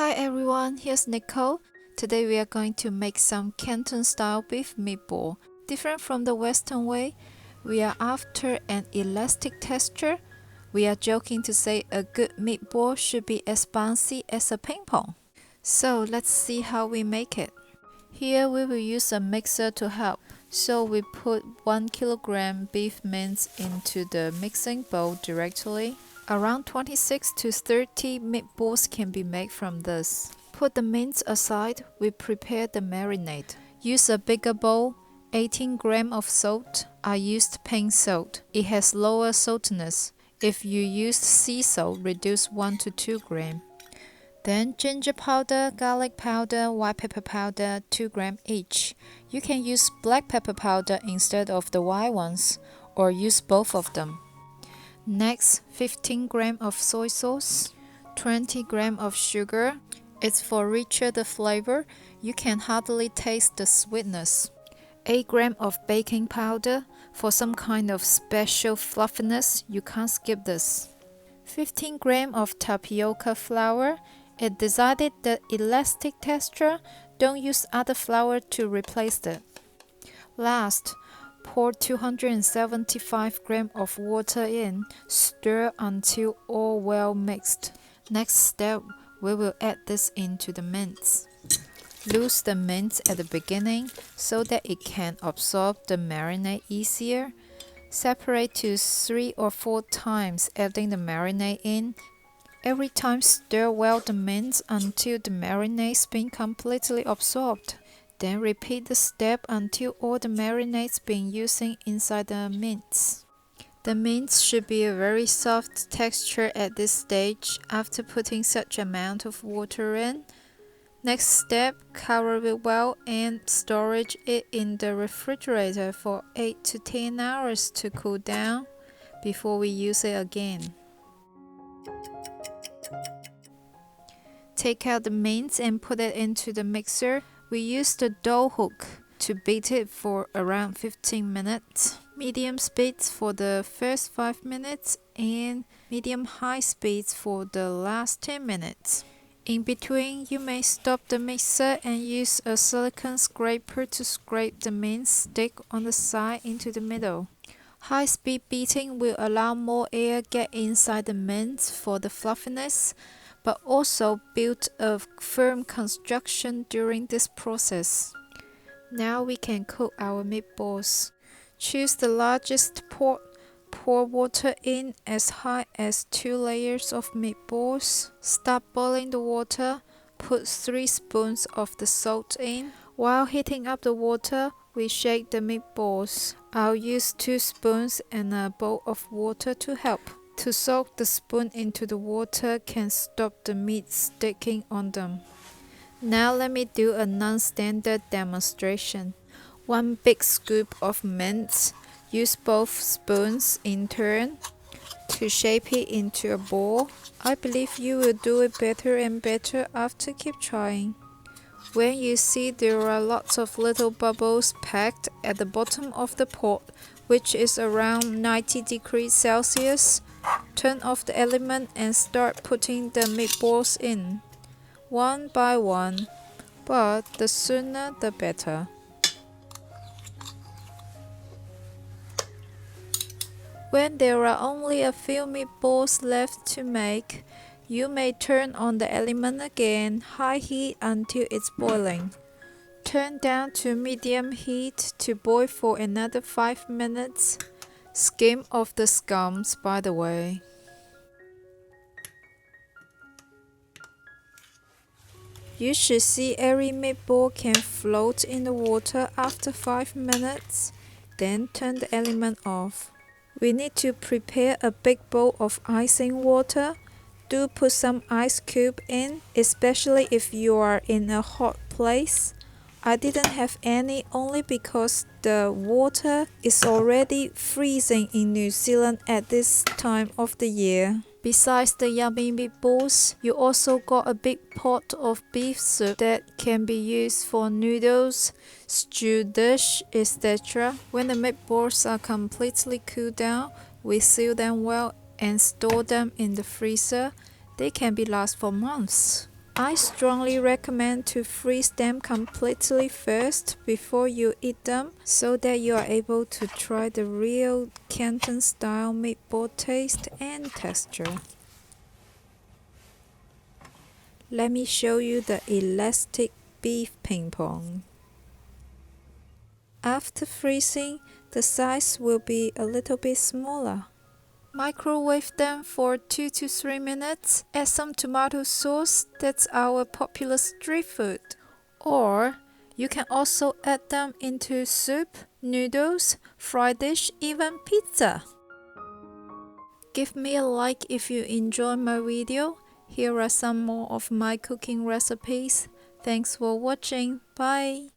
Hi everyone, here's Nicole. Today we are going to make some Canton style beef meatball. Different from the Western way, we are after an elastic texture. We are joking to say a good meatball should be as bouncy as a ping pong. So let's see how we make it. Here we will use a mixer to help. So we put 1 kilogram beef mince into the mixing bowl directly. Around 26 to 30 meatballs can be made from this. Put the mince aside, we prepare the marinade. Use a bigger bowl. 18 grams of salt. I used pink salt. It has lower saltiness. If you used sea salt, reduce 1 to 2 grams. Then ginger powder, garlic powder, white pepper powder, 2 grams each. You can use black pepper powder instead of the white ones, or use both of them. Next, 15 grams of soy sauce, 20 grams of sugar. It's for richer the flavor. You can hardly taste the sweetness. 8 grams of baking powder. For some kind of special fluffiness, you can't skip this. 15 grams of tapioca flour. It decided the elastic texture. Don't use other flour to replace it. Last, pour 275 grams of water in. Stir until all well mixed. Next step, we will add this into the mince. Loose the mince at the beginning so that it can absorb the marinade easier. Separate to 3 or 4 times, adding the marinade in. Every time stir well the mince until the marinade's been completely absorbed. Then repeat the step until all the marinade's been using inside the mince. The mince should be a very soft texture at this stage after putting such amount of water in. Next step, cover it well and storage it in the refrigerator for 8 to 10 hours to cool down before we use it again. Take out the mince and put it into the mixer. We use the dough hook to beat it for around 15 minutes. Medium speeds for the first 5 minutes and medium-high speeds for the last 10 minutes. In between, you may stop the mixer and use a silicone scraper to scrape the mince stick on the side into the middle. High-speed beating will allow more air get inside the mince for the fluffiness, but also build a firm construction during this process. Now we can cook our meatballs. Choose the largest pot. Pour water in as high as 2 layers of meatballs. Start boiling the water. Put 3 spoons of the salt in. While heating up the water, we shake the meatballs. I'll use 2 spoons and a bowl of water to help. To soak the spoon into the water can stop the meat sticking on them. Now let me do a non-standard demonstration. 1 big scoop of mince. Use both spoons in turn to shape it into a ball. I believe you will do it better and better after keep trying. When you see there are lots of little bubbles packed at the bottom of the pot, which is around 90 degrees Celsius, turn off the element and start putting the meatballs in, one by one, but the sooner the better. When there are only a few meatballs left to make, you may turn on the element again, high heat until it's boiling. Turn down to medium heat to boil for another 5 minutes. Skim off the scums, by the way. You should see every meatball can float in the water after 5 minutes. Then turn the element off. We need to prepare a big bowl of icing water. Do put some ice cube in, especially if you are in a hot place. I didn't have any only because the water is already freezing in New Zealand at this time of the year. Besides the yummy meatballs, you also got a big pot of beef soup that can be used for noodles, stew dish, etc. When the meatballs are completely cooled down, we seal them well and store them in the freezer. They can be last for months. I strongly recommend to freeze them completely first before you eat them so that you are able to try the real Canton style meatball taste and texture. Let me show you the elastic beef ping pong. After freezing, the size will be a little bit smaller. Microwave them for 2 to 3 minutes. Add some tomato sauce, that's our popular street food. Or you can also add them into soup, noodles, fried dish, even pizza. Give me a like if you enjoy my video. Here are some more of my cooking recipes. Thanks for watching. Bye.